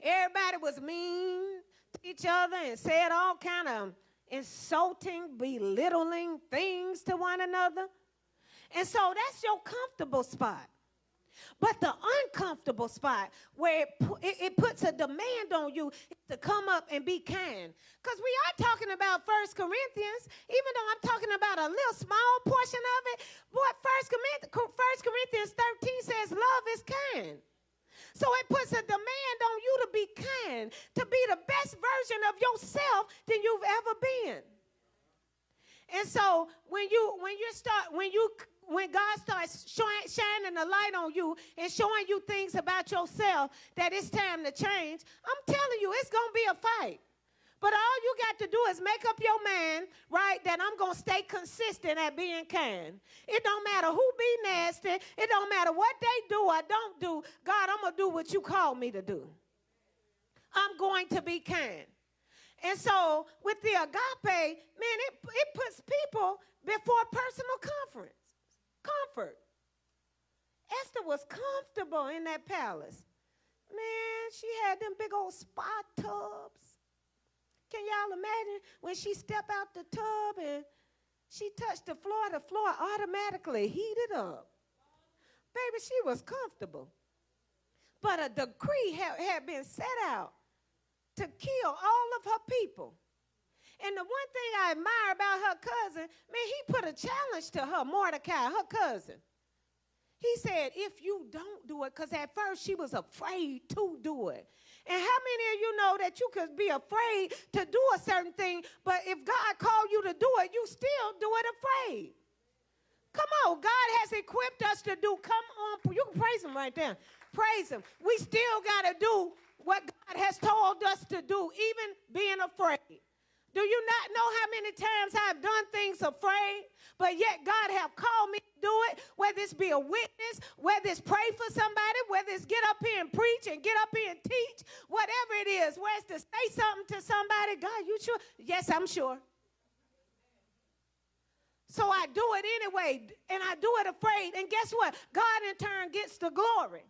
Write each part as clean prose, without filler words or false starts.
Everybody was mean to each other and said all kind of insulting, belittling things to one another. And so that's your comfortable spot. But the uncomfortable spot where it puts a demand on you to come up and be kind. Because we are talking about 1 Corinthians, even though I'm talking about a little small portion of it. But 1 Corinthians 13 says love is kind. So it puts a demand on you to be kind, to be the best version of yourself than you've ever been. And so when God starts shining the light on you and showing you things about yourself that it's time to change, I'm telling you, it's going to be a fight. But all you got to do is make up your mind, right, that I'm going to stay consistent at being kind. It don't matter who be nasty. It don't matter what they do or don't do. God, I'm going to do what you call me to do. I'm going to be kind. And so with the agape, man, it puts people before personal comfort. Esther was comfortable in that palace. Man, she had them big old spa tubs. Can y'all imagine when she stepped out the tub and she touched the floor automatically heated up. Baby, she was comfortable. But a decree had been set out to kill all of her people. And the one thing I admire about her cousin, man, he put a challenge to her, Mordecai, her cousin. He said, if you don't do it, because at first she was afraid to do it. And how many of you know that you could be afraid to do a certain thing, but if God called you to do it, you still do it afraid? Come on, God has equipped us to do. Come on, you can praise him right there. Praise him. We still got to do what God has told us to do, even being afraid. Do you not know how many times I've done things afraid, but yet God have called me to do it, whether it's be a witness, whether it's pray for somebody, whether it's get up here and preach and get up here and teach, whatever it is, whether it's to say something to somebody. God, you sure? Yes, I'm sure. So I do it anyway, and I do it afraid, and guess what? God in turn gets the glory.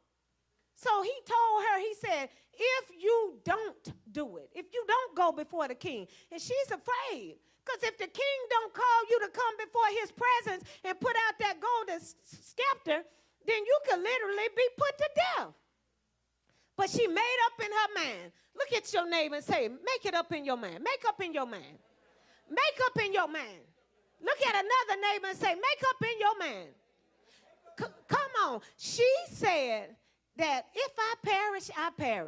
So he told her, he said, if you don't do it, if you don't go before the king, and she's afraid, because if the king don't call you to come before his presence and put out that golden scepter, then you could literally be put to death. But she made up in her mind. Look at your neighbor and say, make it up in your mind. Make up in your mind. Make up in your mind. Look at another neighbor and say, make up in your mind. Come on. She said that if I perish, I perish.